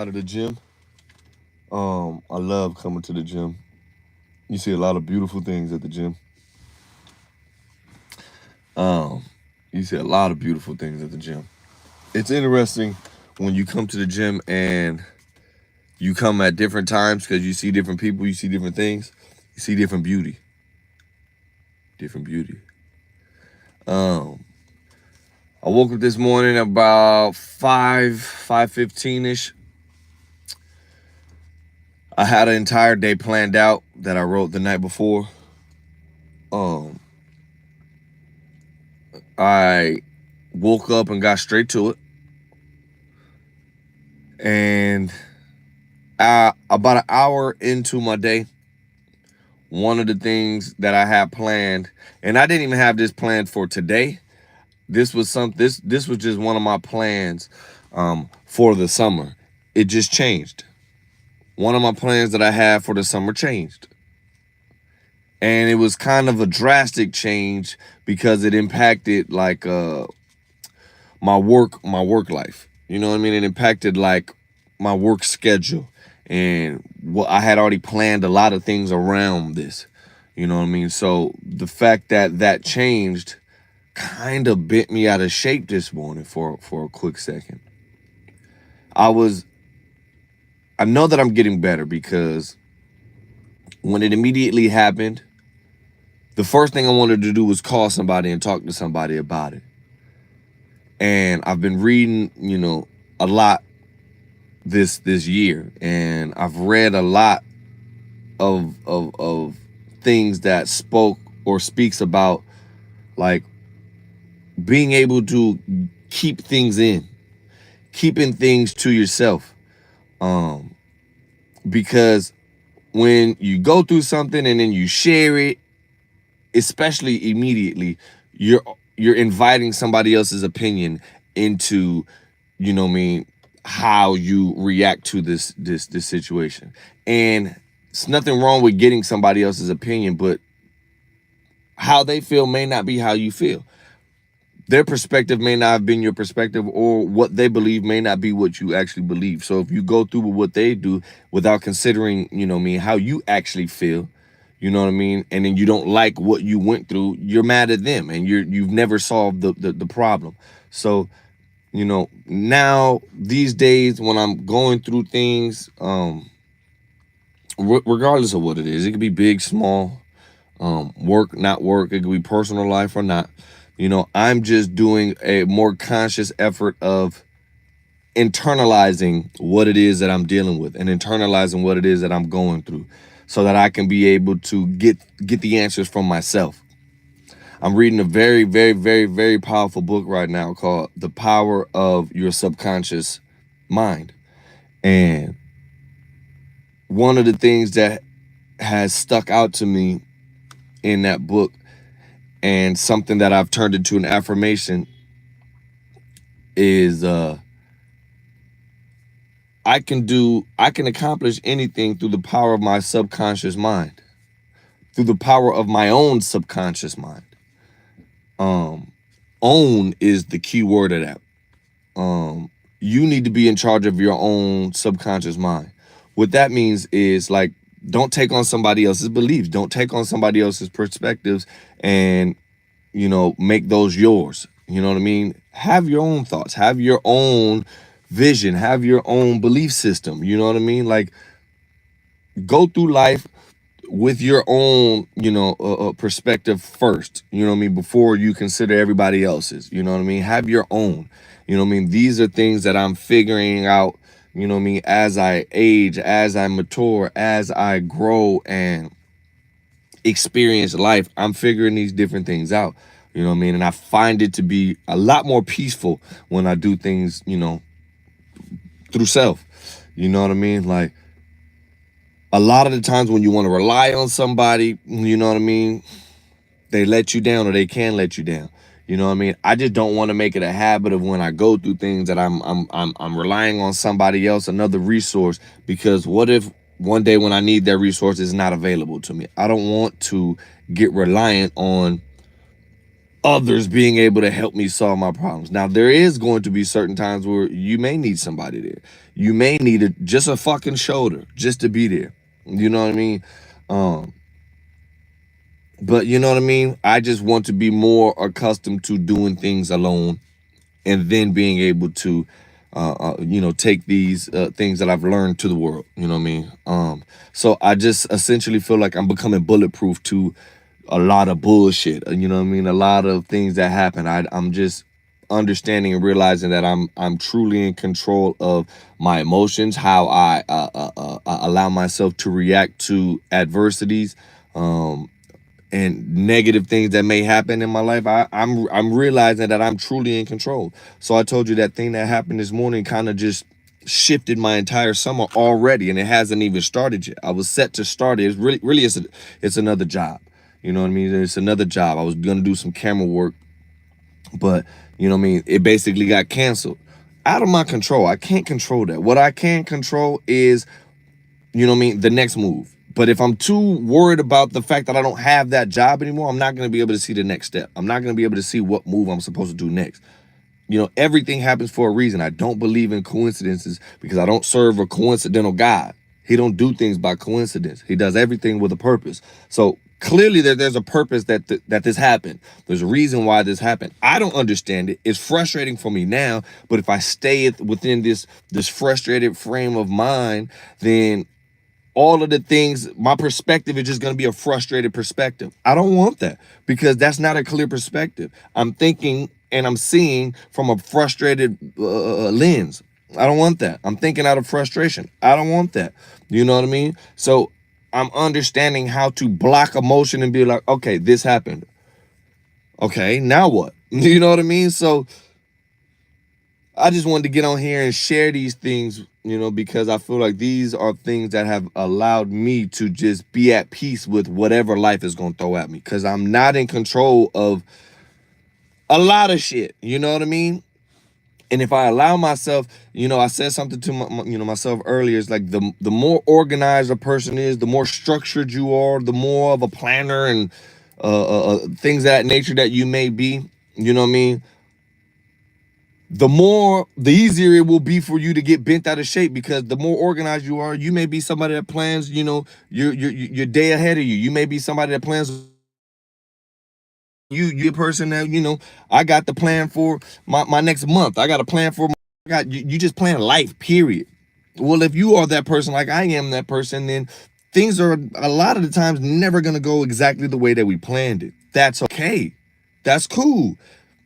Out of the gym. I love coming to the gym. You see a lot of beautiful things at the gym. Um, you see a lot of beautiful things at the gym. It's interesting when you come to the gym and you come at different times because you see different people, you see different things, you see different beauty. Different beauty. Um, I woke up this morning about 5:15 ish. I had an entire day planned out that I wrote the night before. Um, I woke up and got straight to it. And about an hour into my day, one of the things that I had planned, and I didn't even have this planned for today. This was just one of my plans for the summer. It just changed. One of my plans that I had for the summer changed. And it was kind of a drastic change because it impacted like my work life. You know what I mean? It impacted like my work schedule. And what I had already planned a lot of things around this. You know what I mean? So the fact that that changed kind of bent me out of shape this morning for a quick second. I know that I'm getting better because when it immediately happened, the first thing I wanted to do was call somebody and talk to somebody about it. And I've been reading, a lot this year, and I've read a lot of things that spoke or speaks about like being able to keep things in, keeping things to yourself. Because when you go through something and then you share it, especially immediately, you're inviting somebody else's opinion into, how you react to this situation. And it's nothing wrong with getting somebody else's opinion, but how they feel may not be how you feel. Their perspective may not have been your perspective, or what they believe may not be what you actually believe. So if you go through what they do without considering, how you actually feel, you know what I mean, and then you don't like what you went through, you're mad at them, and you've never solved the problem. So, now these days when I'm going through things, regardless of what it is, it could be big, small, work, not work, it could be personal life or not. I'm just doing a more conscious effort of internalizing what it is that I'm dealing with and internalizing what it is that I'm going through so that I can be able to get the answers from myself. I'm reading a very, very, very, very powerful book right now called The Power of Your Subconscious Mind. And one of the things that has stuck out to me in that book, and something that I've turned into an affirmation, is I can accomplish anything through the power of my subconscious mind, through the power of my own subconscious mind. Own is the key word of that. You need to be in charge of your own subconscious mind. What that means is, like, don't take on somebody else's beliefs. Don't take on somebody else's perspectives and, make those yours. You know what I mean? Have your own thoughts. Have your own vision. Have your own belief system. You know what I mean? Like, go through life with your own, perspective first. You know what I mean? Before you consider everybody else's. You know what I mean? Have your own. You know what I mean? These are things that I'm figuring out, as I age, as I mature, as I grow and experience life. I'm figuring these different things out. You know what I mean? And I find it to be a lot more peaceful when I do things, through self. You know what I mean? Like, a lot of the times when you want to rely on somebody, you know what I mean, they let you down, or they can let you down. You know what I mean? I just don't want to make it a habit of when I go through things that I'm relying on somebody else, another resource, because what if one day when I need that resource is not available to me? I don't want to get reliant on others being able to help me solve my problems. Now, there is going to be certain times where you may need somebody there. You may need just a fucking shoulder just to be there. You know what I mean? Um, but you know what I mean? I just want to be more accustomed to doing things alone, and then being able to, take these things that I've learned to the world. You know what I mean? So I just essentially feel like I'm becoming bulletproof to a lot of bullshit. You know what I mean? A lot of things that happen. I'm just understanding and realizing that I'm truly in control of my emotions, how I allow myself to react to adversities. And negative things that may happen in my life. I'm realizing that I'm truly in control. So I told you that thing that happened this morning kind of just shifted my entire summer already, and it hasn't even started yet. I was set to start it. It's really it's another job. You know what I mean? It's another job. I was gonna do some camera work, but you know what I mean? It basically got canceled. Out of my control. I can't control that. What I can control is, you know what I mean, the next move. But if I'm too worried about the fact that I don't have that job anymore, I'm not going to be able to see the next step. I'm not going to be able to see what move I'm supposed to do next. You know, everything happens for a reason. I don't believe in coincidences because I don't serve a coincidental God. He don't do things by coincidence. He does everything with a purpose. So clearly there's a purpose that this happened. There's a reason why this happened. I don't understand it. It's frustrating for me now, but if I stay within this frustrated frame of mind, then all of the things, my perspective is just going to be a frustrated perspective. I don't want that because that's not a clear perspective. I'm thinking and I'm seeing from a frustrated lens. I don't want that. I'm thinking out of frustration. I don't want that. You know what I mean? So I'm understanding how to block emotion and be like, okay, this happened. Okay, now what? You know what I mean? So I just wanted to get on here and share these things, because I feel like these are things that have allowed me to just be at peace with whatever life is going to throw at me, because I'm not in control of a lot of shit. You know what I mean? And if I allow myself, I said something to myself earlier. It's like the more organized a person is, the more structured you are, the more of a planner and things of that nature that you may be. You know what I mean? The easier it will be for you to get bent out of shape, because the more organized you are, you may be somebody that plans, your day ahead of you. You may be somebody that plans. You're a person that, I got the plan for my next month. I got a plan for you just plan life, period. Well, if you are that person, like I am that person, then things are a lot of the times never going to go exactly the way that we planned it. That's okay. That's cool.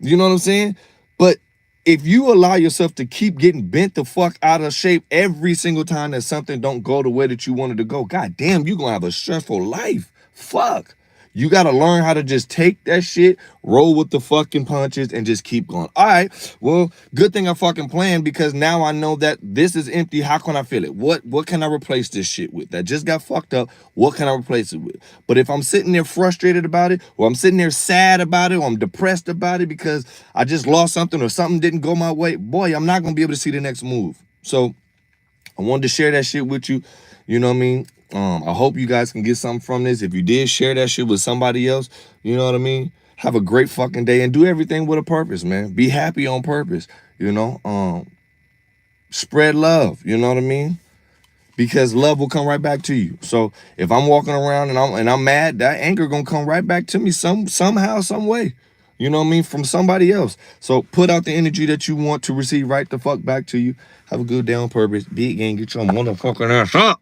You know what I'm saying? But if you allow yourself to keep getting bent the fuck out of shape every single time that something don't go the way that you wanted to go, god damn, you're gonna have a stressful life. Fuck. You got to learn how to just take that shit, roll with the fucking punches, and just keep going. All right, well, good thing I fucking planned, because now I know that this is empty. How can I fill it? What can I replace this shit with that just got fucked up? What can I replace it with? But if I'm sitting there frustrated about it, or I'm sitting there sad about it, or I'm depressed about it because I just lost something or something didn't go my way, boy, I'm not going to be able to see the next move. So I wanted to share that shit with you. You know what I mean? I hope you guys can get something from this. If you did, share that shit with somebody else. You know what I mean? Have a great fucking day and do everything with a purpose, man. Be happy on purpose, spread love, you know what I mean? Because love will come right back to you. So if I'm walking around and I'm mad, that anger gonna come right back to me somehow, some way. You know what I mean? From somebody else. So put out the energy that you want to receive right the fuck back to you. Have a good day on purpose. Be it gang, get your motherfucking ass up.